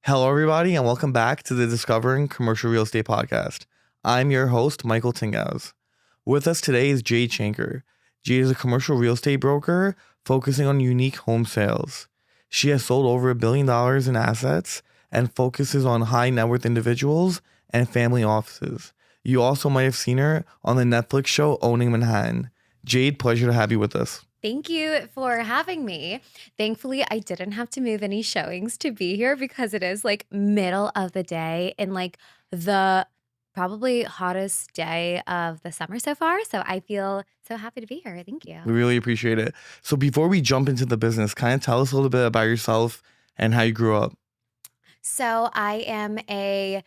Hello, everybody, and welcome back to the Discovering Commercial Real Estate podcast. I'm your host, Michael Tingaz. With us today is Jade Shenker. Jade is a commercial real estate broker focusing on unique home sales. She has sold over $1 billion in assets and focuses on high net worth individuals and family offices. You also might have seen her on the Netflix show Owning Manhattan. Jade, pleasure to have you with us. Thank you for having me. Thankfully, I didn't have to move any showings to be here because it is like middle of the day and like the probably hottest day of the summer so far. So I feel so happy to be here. Thank you. We really appreciate it. So before we jump into the business, kind of tell us a little bit about yourself and how you grew up. So I am a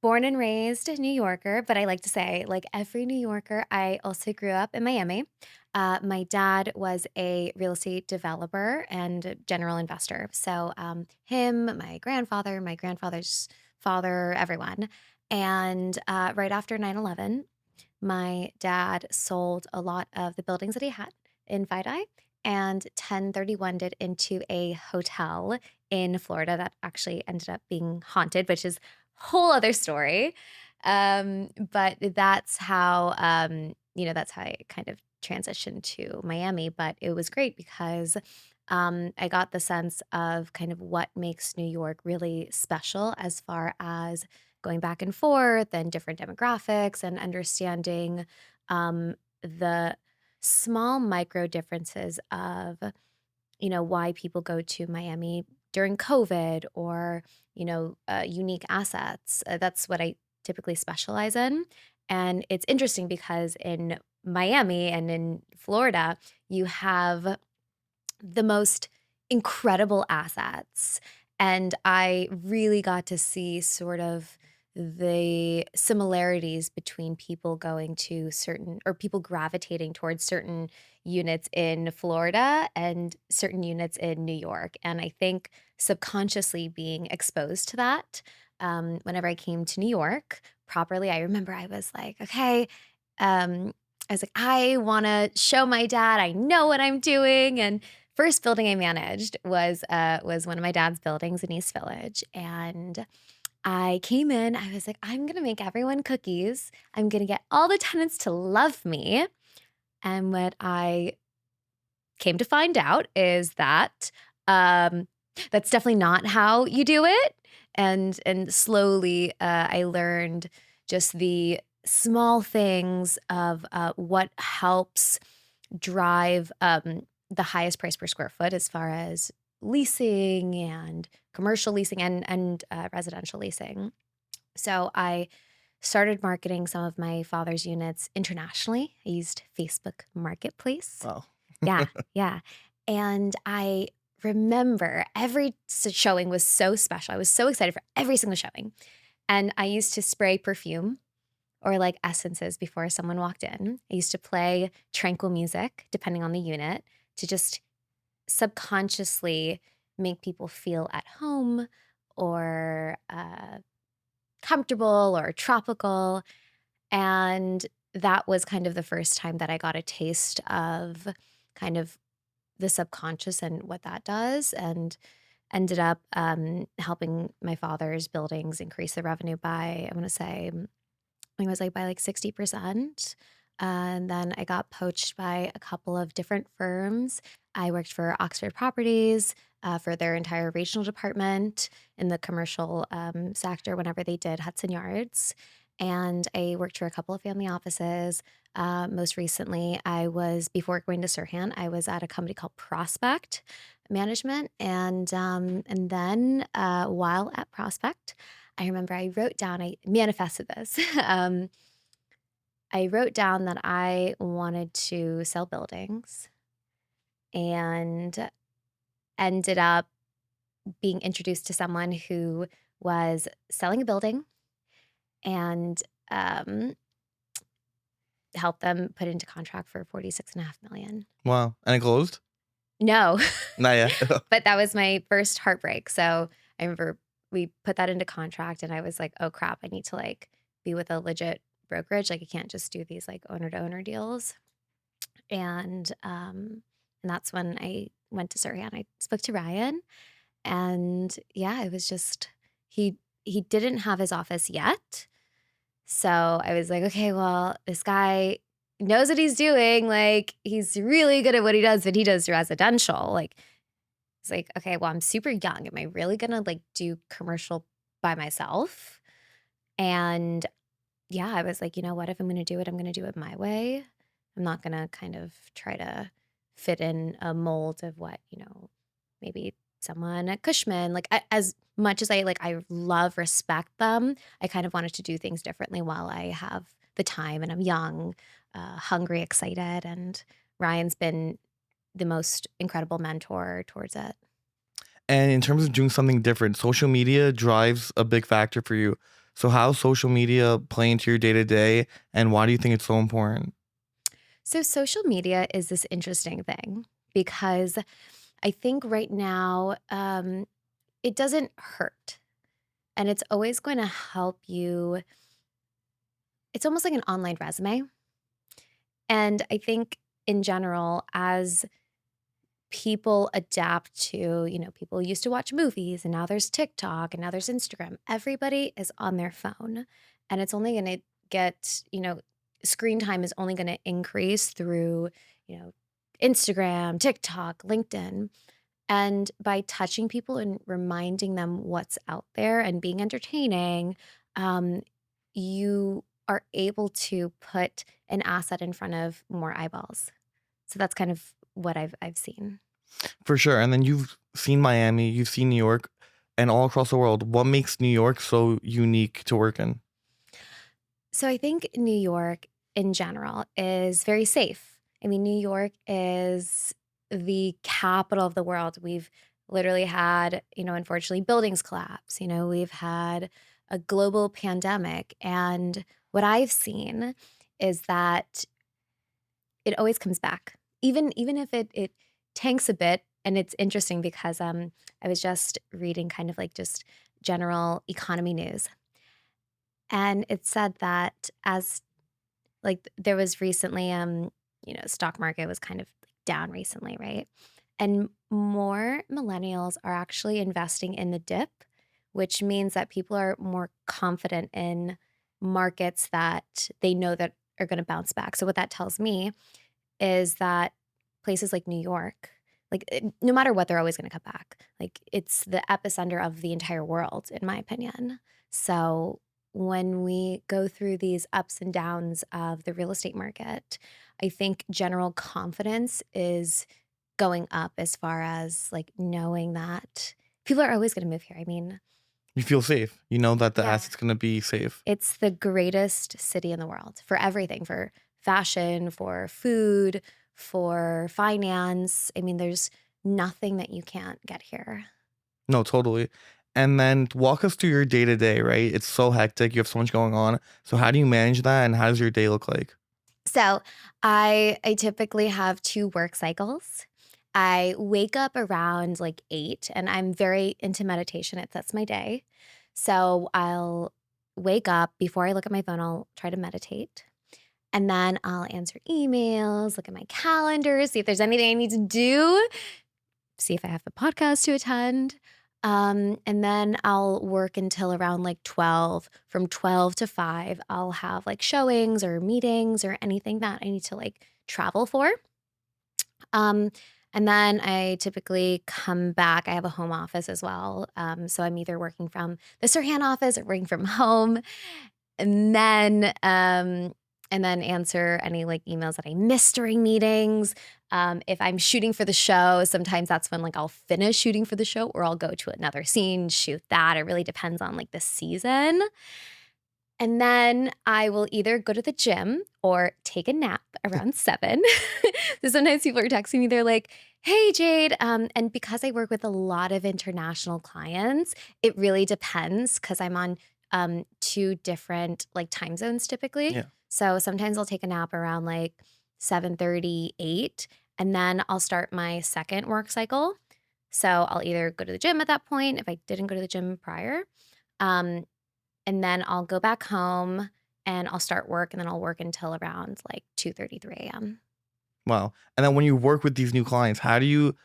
born and raised New Yorker, but I like to say, like every New Yorker, I also grew up in Miami. My dad was a real estate developer and general investor. So him, my grandfather's father, everyone. And right after 9/11, my dad sold a lot of the buildings that he had in FiDi and 1031'd it into a hotel in Florida that actually ended up being haunted, which is a whole other story. But that's how I kind of transitioned to Miami. But it was great because I got the sense of kind of what makes New York really special as far as going back and forth and different demographics and understanding the small micro differences of, why people go to Miami during COVID or, unique assets. That's what I typically specialize in. And it's interesting because in Miami and in Florida, you have the most incredible assets. And I really got to see sort of the similarities between people going to certain or people gravitating towards certain units in Florida and certain units in New York. And I think subconsciously being exposed to that, whenever I came to New York properly, I remember I was like, okay, I was like, I want to show my dad I know what I'm doing. And first building I managed was one of my dad's buildings in East Village, and I came in. I was like, I'm gonna make everyone cookies. I'm gonna get all the tenants to love me. And what I came to find out is that that's definitely not how you do it. And slowly, I learned just the small things of what helps drive the highest price per square foot as far as leasing and commercial leasing and residential leasing. So I started marketing some of my father's units internationally. I used Facebook Marketplace. Wow. Yeah, yeah. And I remember every showing was so special. I was so excited for every single showing. And I used to spray perfume or like essences before someone walked in. I used to play tranquil music, depending on the unit, to just subconsciously make people feel at home or comfortable or tropical. And that was kind of the first time that I got a taste of kind of the subconscious and what that does, and ended up helping my father's buildings increase the revenue by, I want to say, it was like by like 60%. And then I got poached by a couple of different firms. I worked for Oxford Properties for their entire regional department in the commercial sector whenever they did Hudson Yards. And I worked for a couple of family offices. Most recently, before going to Sirhan, I was at a company called Prospect Management. And then while at Prospect, I remember I manifested this. I wrote down that I wanted to sell buildings and ended up being introduced to someone who was selling a building and helped them put into contract for 46.5 million. Wow. And it closed? No, Not yet. but that was my first heartbreak. So I remember we put that into contract and I was like, oh crap, I need to like be with a legit brokerage. Like I can't just do these like owner to owner deals. And that's when I went to Surrey and I spoke to Ryan. And yeah, it was just, he didn't have his office yet. So I was like, okay, well, this guy knows what he's doing. Like, he's really good at what he does, but he does residential. Like, it's like, okay, well, I'm super young. Am I really gonna like do commercial by myself? And yeah, I was like, you know what? If I'm gonna do it, I'm gonna do it my way. I'm not gonna kind of try to fit in a mold of what, maybe someone at Cushman, like as much as I love, respect them, I kind of wanted to do things differently while I have the time and I'm young, hungry, excited. And Ryan's been the most incredible mentor towards it. And in terms of doing something different, social media drives a big factor for you. So how social media play into your day to day, and why do you think it's so important? So, social media is this interesting thing because I think right now it doesn't hurt and it's always going to help you. It's almost like an online resume. And I think in general, as people adapt to, people used to watch movies and now there's TikTok and now there's Instagram. Everybody is on their phone and it's only going to get, screen time is only going to increase through, you know, Instagram, TikTok, LinkedIn. And by touching people and reminding them what's out there and being entertaining, um, you are able to put an asset in front of more eyeballs. So that's kind of what I've seen. For sure. And then you've seen Miami, you've seen New York, and all across the world. What makes New York so unique to work in? So I think New York in general is very safe. I mean, New York is the capital of the world. We've literally had, unfortunately, buildings collapse. We've had a global pandemic. And what I've seen is that it always comes back. Even if it tanks a bit. And it's interesting because I was just reading kind of like just general economy news. And it said that as like there was recently stock market was kind of down recently, right? And more millennials are actually investing in the dip, which means that people are more confident in markets that they know that are going to bounce back. So what that tells me is that places like New York, like no matter what, they're always going to come back. Like it's the epicenter of the entire world, in my opinion. So when we go through these ups and downs of the real estate market, I think general confidence is going up as far as like knowing that people are always going to move here. I mean, You feel safe. You know that the yeah, asset's going to be safe. it's the greatest city in the world for everything, for fashion, for food, for finance. I mean, there's nothing that you can't get here. No, totally. And then walk us through your day to day, right? It's so hectic. You have so much going on. So how do you manage that, and how does your day look like? So I typically have two work cycles. I wake up around like 8 and I'm very into meditation. It sets my day. So I'll wake up before I look at my phone, I'll try to meditate. And then I'll answer emails, look at my calendar, see if there's anything I need to do, see if I have a podcast to attend. And then I'll work until around like 12. From 12 to 5, I'll have like showings or meetings or anything that I need to like travel for. Um, and then I typically come back. I have a home office as well. So I'm either working from the Sirhan office or working from home. And then answer any like emails that I missed during meetings. If I'm shooting for the show, sometimes that's when like I'll finish shooting for the show or I'll go to another scene, shoot that. It really depends on like the season. And then I will either go to the gym or take a nap around 7. So sometimes people are texting me, they're like, hey, Jade. And because I work with a lot of international clients, it really depends because I'm on two different like time zones typically. Yeah. So sometimes I'll take a nap around like 7:38, and then I'll start my second work cycle. So I'll either go to the gym at that point if I didn't go to the gym prior. Um, and then I'll go back home and I'll start work and then I'll work until around like 2:33 a.m. Wow. And then when you work with these new clients, what do you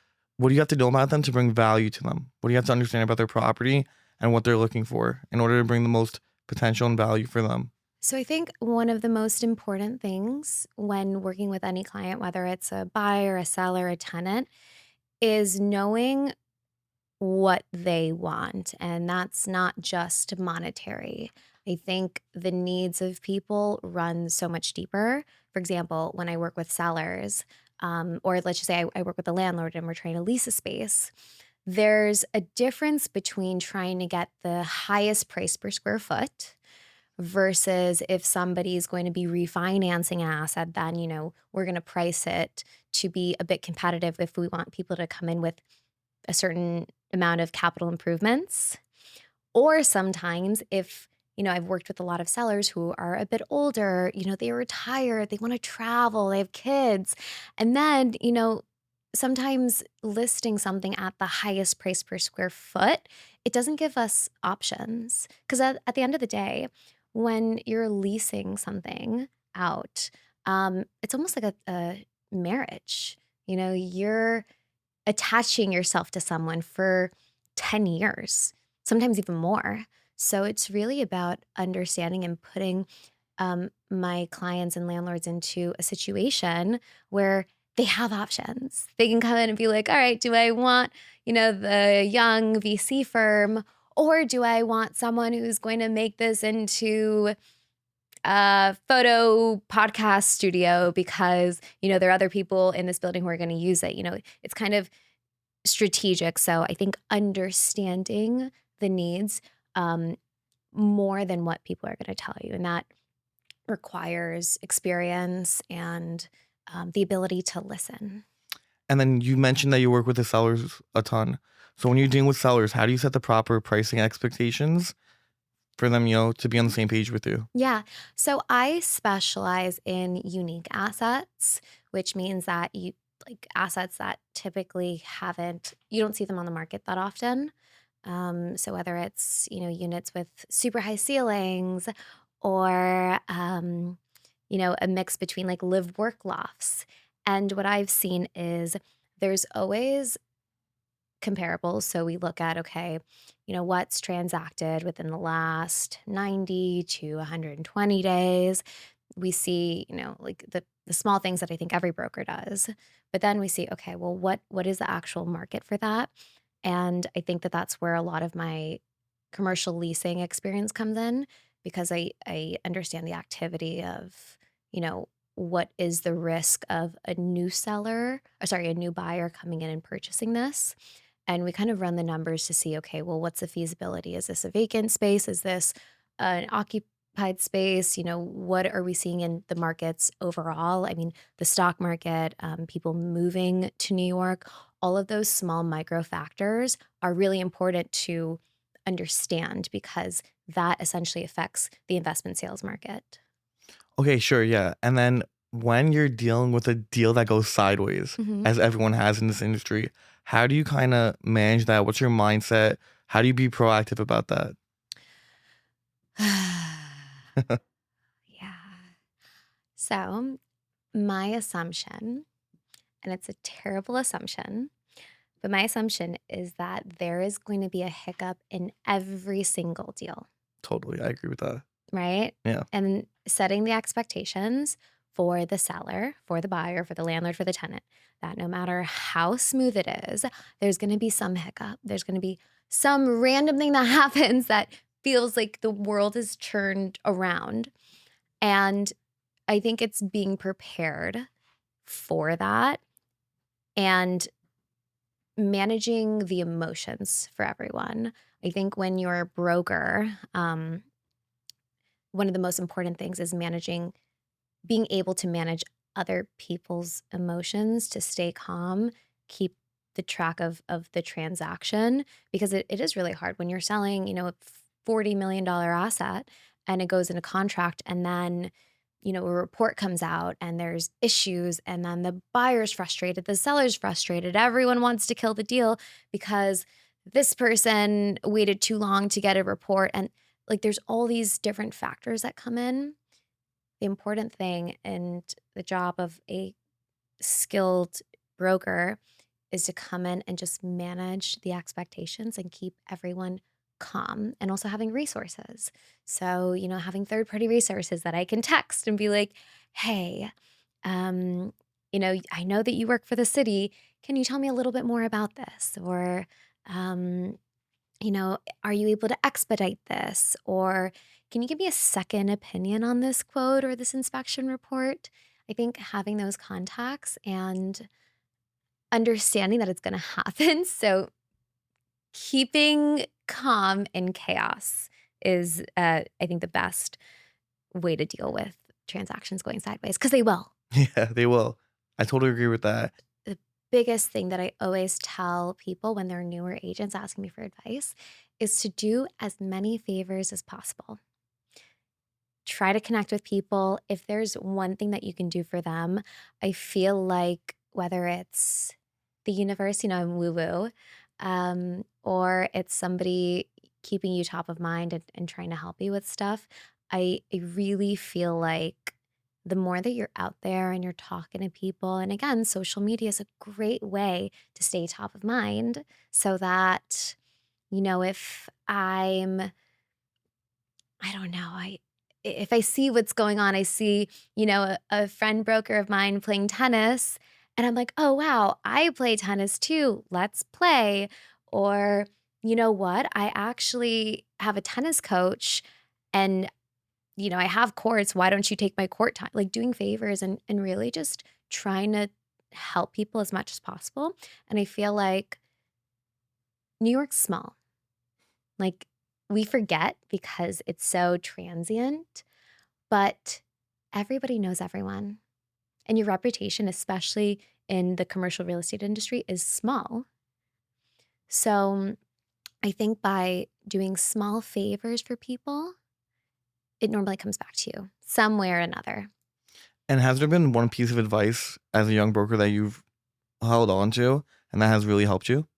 have to know about them to bring value to them? What do you have to understand about their property? and what they're looking for in order to bring the most potential and value for them? So I think one of the most important things when working with any client, whether it's a buyer, a seller, a tenant, is knowing what they want. And that's not just monetary. I think the needs of people run so much deeper. For example, when I work with sellers, or let's just say I work with a landlord and we're trying to lease a space, there's a difference between trying to get the highest price per square foot versus if somebody's going to be refinancing an asset, then, we're going to price it to be a bit competitive if we want people to come in with a certain amount of capital improvements. Or sometimes if, I've worked with a lot of sellers who are a bit older, they're retired, they want to travel, they have kids. And then, sometimes listing something at the highest price per square foot, it doesn't give us options. Because at the end of the day, when you're leasing something out, it's almost like a marriage. You're attaching yourself to someone for 10 years, sometimes even more. So it's really about understanding and putting my clients and landlords into a situation where they have options. They can come in and be like, all right, do I want, the young VC firm, or do I want someone who's going to make this into a photo podcast studio because, there are other people in this building who are going to use it. It's kind of strategic. So I think understanding the needs more than what people are going to tell you. And that requires experience and the ability to listen. And then you mentioned that you work with the sellers a ton. So when you're dealing with sellers, how do you set the proper pricing expectations for them, to be on the same page with you? Yeah. So I specialize in unique assets, which means that you like assets that typically you don't see them on the market that often. So whether it's, units with super high ceilings or, a mix between like live work lofts. And what I've seen is there's always comparables. So we look at, okay, what's transacted within the last 90 to 120 days. We see, like the small things that I think every broker does. But then we see, okay, well, what is the actual market for that? And I think that that's where a lot of my commercial leasing experience comes in because I understand the activity of, what is the risk of a new a new buyer coming in and purchasing this. And we kind of run the numbers to see, okay, well, what's the feasibility? Is this a vacant space? Is this an occupied space? What are we seeing in the markets overall? I mean, the stock market, people moving to New York, all of those small micro factors are really important to understand because that essentially affects the investment sales market. Okay, sure, yeah. And then when you're dealing with a deal that goes sideways, Mhm. as everyone has in this industry, how do you kind of manage that? What's your mindset? How do you be proactive about that? Yeah. So, my assumption, and it's a terrible assumption, but my assumption is that there is going to be a hiccup in every single deal, Totally, I agree with that. right? Yeah. And setting the expectations for the seller, for the buyer, for the landlord, for the tenant, that no matter how smooth it is, there's going to be some hiccup. There's going to be some random thing that happens that feels like the world is turned around. And I think it's being prepared for that and managing the emotions for everyone. I think when you're a broker, one of the most important things is being able to manage other people's emotions to stay calm, keep the track of the transaction, because it is really hard when you're selling, a $40 million asset and it goes into contract and then a report comes out and there's issues and then the buyer's frustrated, the seller's frustrated, everyone wants to kill the deal because this person waited too long to get a report. And like there's all these different factors that come in. The important thing and the job of a skilled broker is to come in and just manage the expectations and keep everyone calm and also having resources. So, having third party resources that I can text and be like, hey, um, I know that you work for the city. Can you tell me a little bit more about this? Or, um, are you able to expedite this? Or can you give me a second opinion on this quote or this inspection report? I think having those contacts and understanding that it's going to happen. So keeping calm in chaos is, I think, the best way to deal with transactions going sideways because they will. Yeah, they will. I totally agree with that. The biggest thing that I always tell people when they're newer agents asking me for advice is to do as many favors as possible. Try to connect with people. If there's one thing that you can do for them, I feel like whether it's the universe, I'm woo woo, or it's somebody keeping you top of mind and trying to help you with stuff, I really feel like the more that you're out there and you're talking to people, and again, social media is a great way to stay top of mind so that, if I don't know. If I see what's going on, I see, a friend broker of mine playing tennis, and I'm like, "Oh, wow, I play tennis too. Let's play." Or, you know what? I actually have a tennis coach and, I have courts. Why don't you take my court time? Like doing favors and really just trying to help people as much as possible. And I feel like New York's small. Like we forget because it's so transient, but everybody knows everyone. And your reputation, especially in the commercial real estate industry, is small. So I think by doing small favors for people, it normally comes back to you some way or another. And has there been one piece of advice as a young broker that you've held on to and that has really helped you?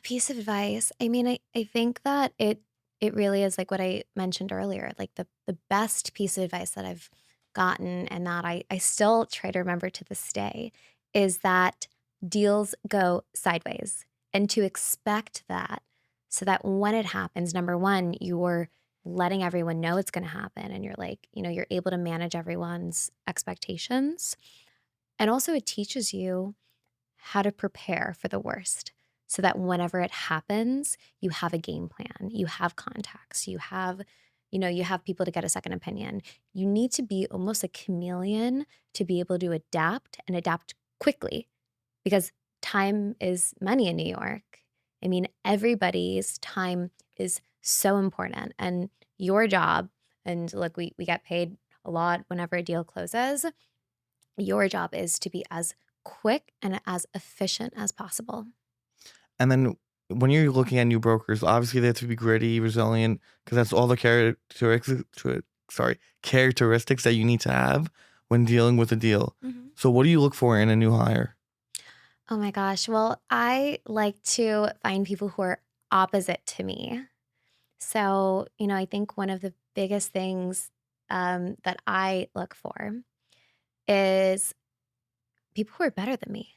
Piece of advice. I mean, I think that it really is like what I mentioned earlier, like the best piece of advice that I've gotten and that I still try to remember to this day is that deals go sideways and to expect that so that when it happens, number one, you're letting everyone know it's going to happen and you're like, you're able to manage everyone's expectations. And also it teaches you how to prepare for the worst so that whenever it happens, you have a game plan, you have contacts, you have people to get a second opinion. You need to be almost a chameleon to be able to adapt and adapt quickly because time is money in New York. I mean, everybody's time is so important. And your job, and look, we get paid a lot whenever a deal closes. Your job is to be as quick and as efficient as possible. And then when you're looking at new brokers, obviously they have to be gritty, resilient, because that's all the characteristics that you need to have when dealing with a deal. Mhm. So what do you look for in a new hire? Oh my gosh. Well, I like to find people who are opposite to me. So, I think one of the biggest things that I look for is people who are better than me.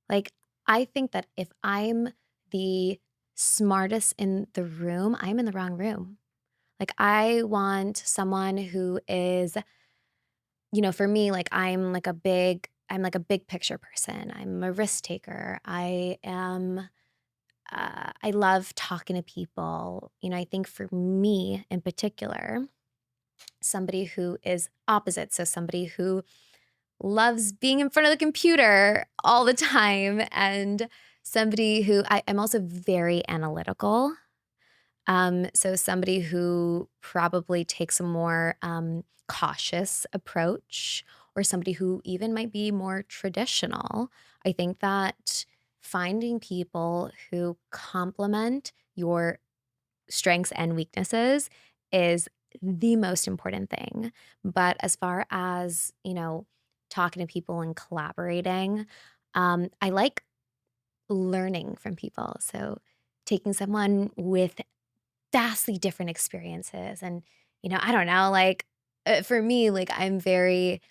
Like, I think that if I'm the smartest in the room, I'm in the wrong room. Like, I want someone who is, for me, like I'm like a big picture person. I'm a risk taker. I love talking to people. I think for me in particular, somebody who is opposite. So somebody who loves being in front of the computer all the time and somebody who I'm also very analytical. So somebody who probably takes a more cautious approach or somebody who even might be more traditional. I think that finding people who complement your strengths and weaknesses is the most important thing. But as far as, talking to people and collaborating, I like learning from people. So taking someone with vastly different experiences and, I don't know, like for me, like I'm very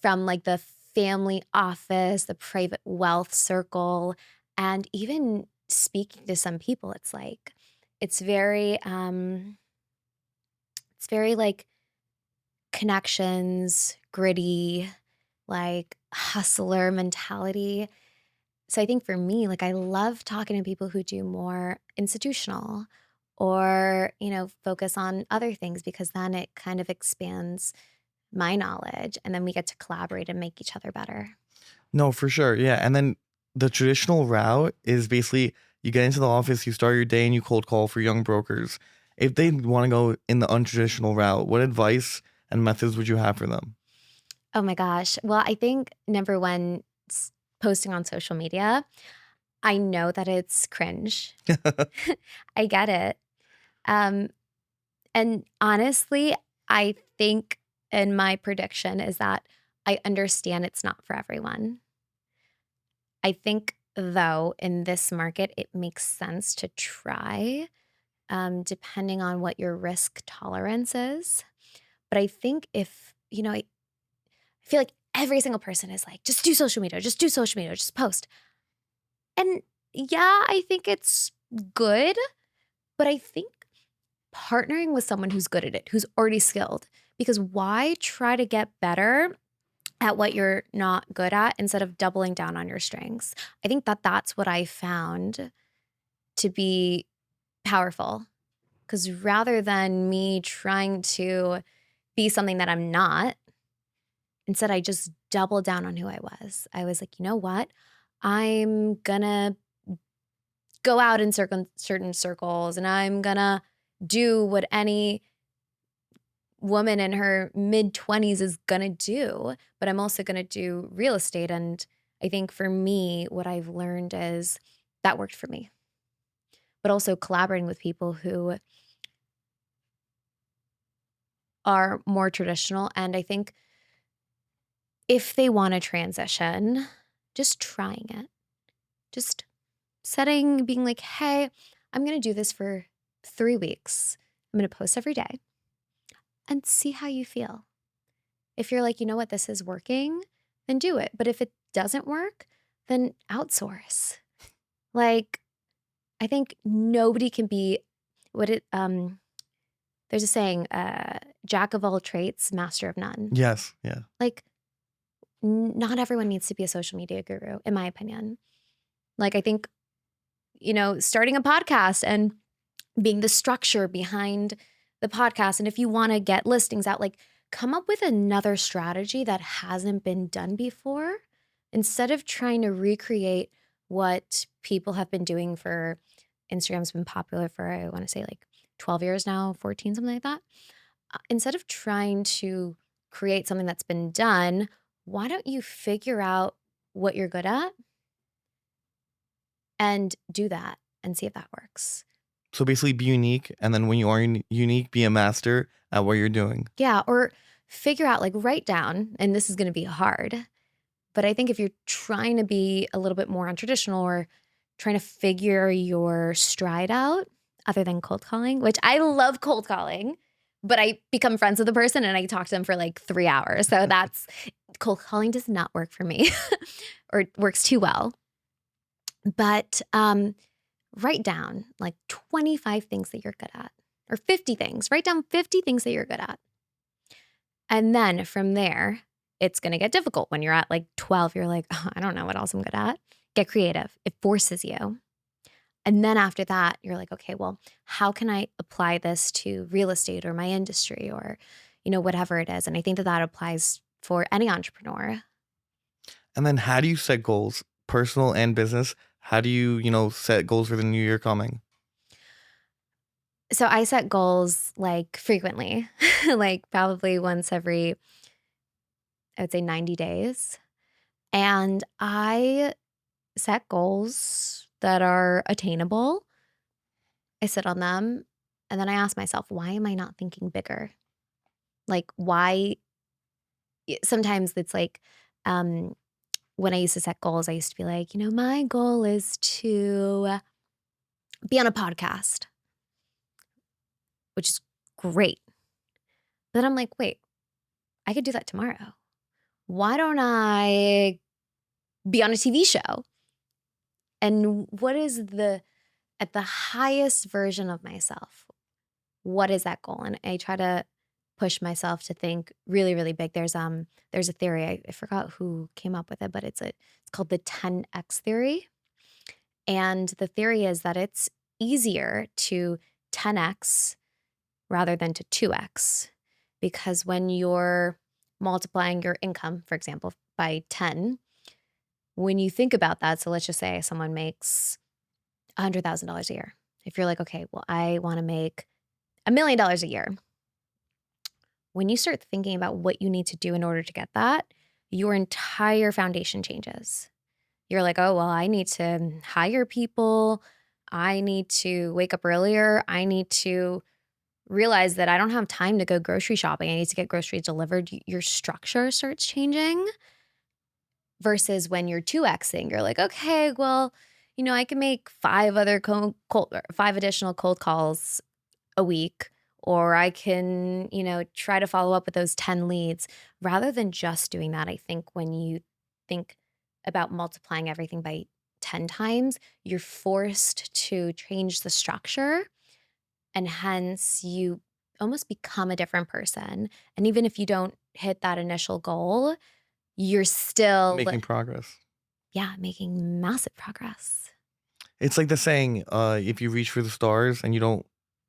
from like the family office, the private wealth circle, and even speaking to some people, it's like, it's very, it's very like connections, gritty, like hustler mentality. So I think for me, like I love talking to people who do more institutional or, focus on other things because then it kind of expands my knowledge and then we get to collaborate and make each other better. No, for sure. Yeah. And then the traditional route is basically you get into the office, you start your day, and you cold call for young brokers. If they want to go in the untraditional route, what advice and methods would you have for them? Oh my gosh. Well, I think number one, posting on social media. I know that it's cringe. I get it. Um, and honestly, I think, and my prediction is that I understand it's not for everyone. I think, though, in this market, it makes sense to try, depending on what your risk tolerance is. But I think if, I feel like every single person is like, just do social media, just do social media, just post. And yeah, I think it's good, but I think partnering with someone who's good at it, who's already skilled, because why try to get better at what you're not good at instead of doubling down on your strengths? I think that that's what I found to be powerful. Because rather than me trying to be something that I'm not, instead I just doubled down on who I was. I was like, you know what? I'm gonna go out in certain circles and I'm gonna do what any woman in her mid 20s is gonna do, but I'm also gonna do real estate. And I think for me, what I've learned is that worked for me, but also collaborating with people who are more traditional. And I think if they want to transition, just trying it, just being like, hey, I'm gonna do this for 3 weeks. I'm gonna post every day and see how you feel. If you're like, you know what, this is working, then do it. But if it doesn't work, then outsource. Like, I think nobody can be what it there's a saying, jack of all traits, master of none. Yes. Yeah. Like, not everyone needs to be a social media guru, in my opinion. Like, I think, starting a podcast and being the structure behind the podcast. And if you want to get listings out, like come up with another strategy that hasn't been done before instead of trying to recreate what people have been doing for Instagram's been popular for, I want to say like 12 years now, 14, something like that. Instead of trying to create something that's been done, why don't you figure out what you're good at and do that and see if that works? So basically, be unique, and then when you are unique, be a master at what you're doing. Yeah, or figure out, like write down, and this is going to be hard, but I think if you're trying to be a little bit more untraditional or trying to figure your stride out other than cold calling, which I love cold calling, but I become friends with the person and I talk to them for like 3 hours. So that's cold calling does not work for me or it works too well. But write down like 25 things that you're good at or 50 things. Write down 50 things that you're good at. And then from there, it's going to get difficult when you're at like 12. You're like, oh, I don't know what else I'm good at. Get creative. It forces you. And then after that, you're like, okay, well, how can I apply this to real estate or my industry or, whatever it is? And I think that that applies for any entrepreneur. And then how do you set goals, personal and business? How do you, set goals for the new year coming? So I set goals like frequently, like probably once every, I would say 90 days. And I set goals that are attainable. I sit on them and then I ask myself, why am I not thinking bigger? Like, why? Sometimes it's like, when I used to set goals, I used to be like, my goal is to be on a podcast, which is great. Then I'm like, wait, I could do that tomorrow. Why don't I be on a TV show? And what is at the highest version of myself, what is that goal? And I try to push myself to think really, really big. There's a theory, I forgot who came up with it, but it's called the 10x theory. And the theory is that it's easier to 10x rather than to 2x, because when you're multiplying your income, for example, by 10, when you think about that, so let's just say someone makes $100,000 a year. If you're like, okay, well, I want to make $1 million a year. When you start thinking about what you need to do in order to get that, your entire foundation changes. You're like, oh, well, I need to hire people. I need to wake up earlier. I need to realize that I don't have time to go grocery shopping. I need to get groceries delivered. Your structure starts changing versus when you're 2xing, you're like, okay, well, I can make five additional cold calls a week, or I can, try to follow up with those 10 leads. Rather than just doing that, I think when you think about multiplying everything by 10 times, you're forced to change the structure, and hence you almost become a different person. And even if you don't hit that initial goal, you're still, Making progress. yeah, making massive progress. It's like the saying, if you reach for the stars and you don't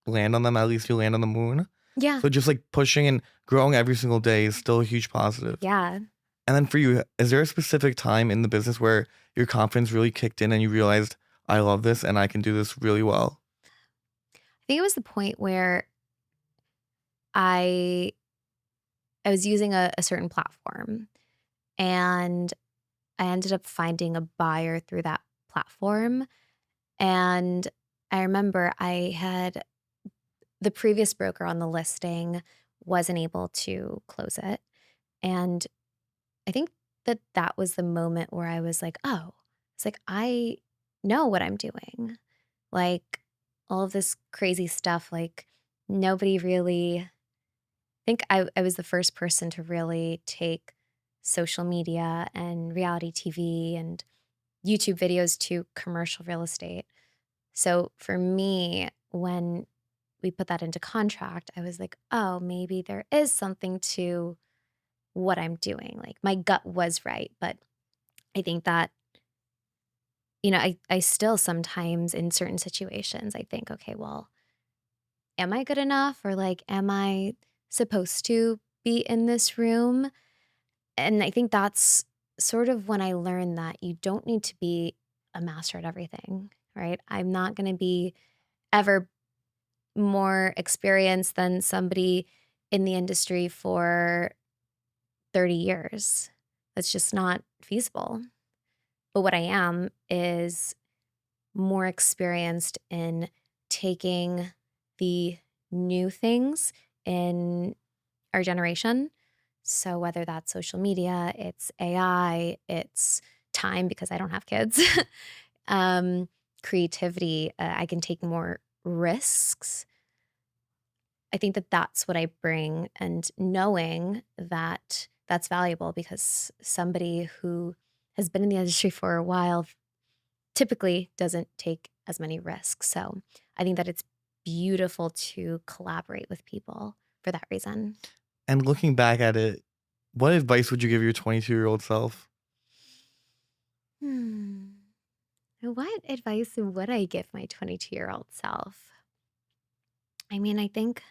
land on them, at least you land on the moon. Yeah. So just like pushing and growing every single day is still a huge positive. Yeah. And then for you, is there a specific time in the business where your confidence really kicked in and you realized, I love this and I can do this really well? I think it was the point where I was using a certain platform, and I ended up finding a buyer through that platform. And I remember I had the previous broker on the listing wasn't able to close it. And I think that was the moment where I was like, oh, it's like, I know what I'm doing. Like all of this crazy stuff, like nobody really, I think I was the first person to really take social media and reality TV and YouTube videos to commercial real estate. So for me, when we put that into contract, I was like, oh, maybe there is something to what I'm doing. Like my gut was right. But I think that, I still sometimes in certain situations, I think, okay, well, am I good enough? Or like, am I supposed to be in this room? And I think that's sort of when I learned that you don't need to be a master at everything, right? I'm not going to be ever more experienced than somebody in the industry for 30 years. That's just not feasible. But what I am is more experienced in taking the new things in our generation. So whether that's social media, it's AI, it's time because I don't have kids, um, creativity, I can take more risks. I think that that's what I bring, and knowing that that's valuable because somebody who has been in the industry for a while typically doesn't take as many risks. So I think that it's beautiful to collaborate with people for that reason. And looking back at it, what advice would you give your 22-year-old self? Hmm. What advice would I give my 22-year-old self? I mean, I think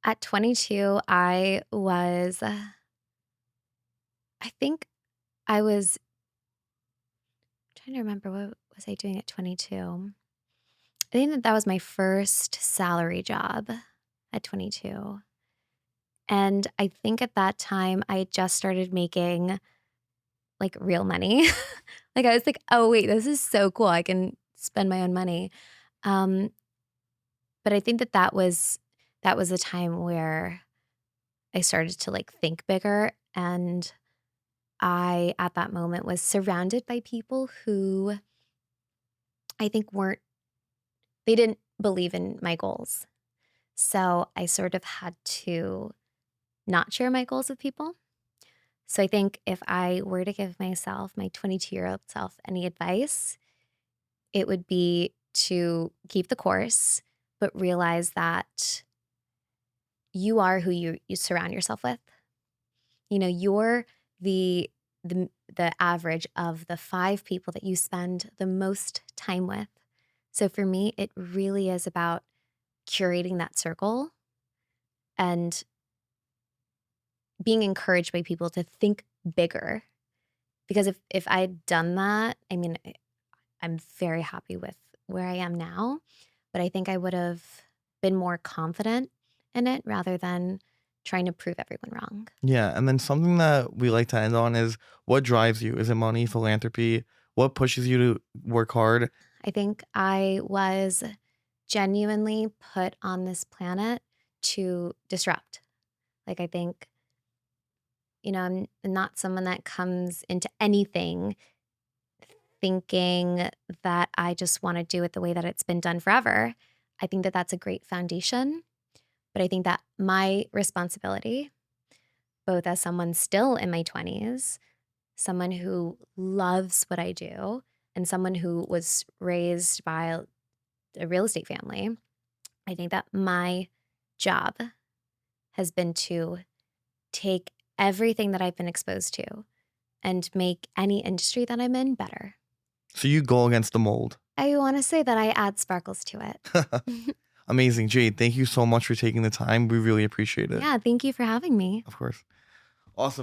at 22, I think I was trying to remember what was I doing at 22. I think that was my first salary job at 22. And I think at that time I had just started making like real money. Like I was like, "Oh wait, this is so cool. I can spend my own money." Um, but I think that was a time where I started to like think bigger, and I at that moment was surrounded by people who I think they didn't believe in my goals. So I sort of had to not share my goals with people. So I think if I were to give myself, my 22-year-old self, any advice, it would be to keep the course, but realize that you are who you surround yourself with. You're the the average of the 5 people that you spend the most time with. So for me, it really is about curating that circle and being encouraged by people to think bigger. Because if I'd done that, I mean, I'm very happy with where I am now, but I think I would have been more confident in it rather than trying to prove everyone wrong. Yeah, and then something that we like to end on is what drives you? Is it money, philanthropy? What pushes you to work hard? I think I was genuinely put on this planet to disrupt. Like, I think, I'm not someone that comes into anything thinking that I just want to do it the way that it's been done forever. I think that that's a great foundation. But I think that my responsibility, both as someone still in my 20s, someone who loves what I do, and someone who was raised by a real estate family, I think that my job has been to take everything that I've been exposed to and make any industry that I'm in better. So you go against the mold. I want to say that I add sparkles to it. Amazing. Jade, thank you so much for taking the time. We really appreciate it. Yeah, thank you for having me. Of course. Awesome.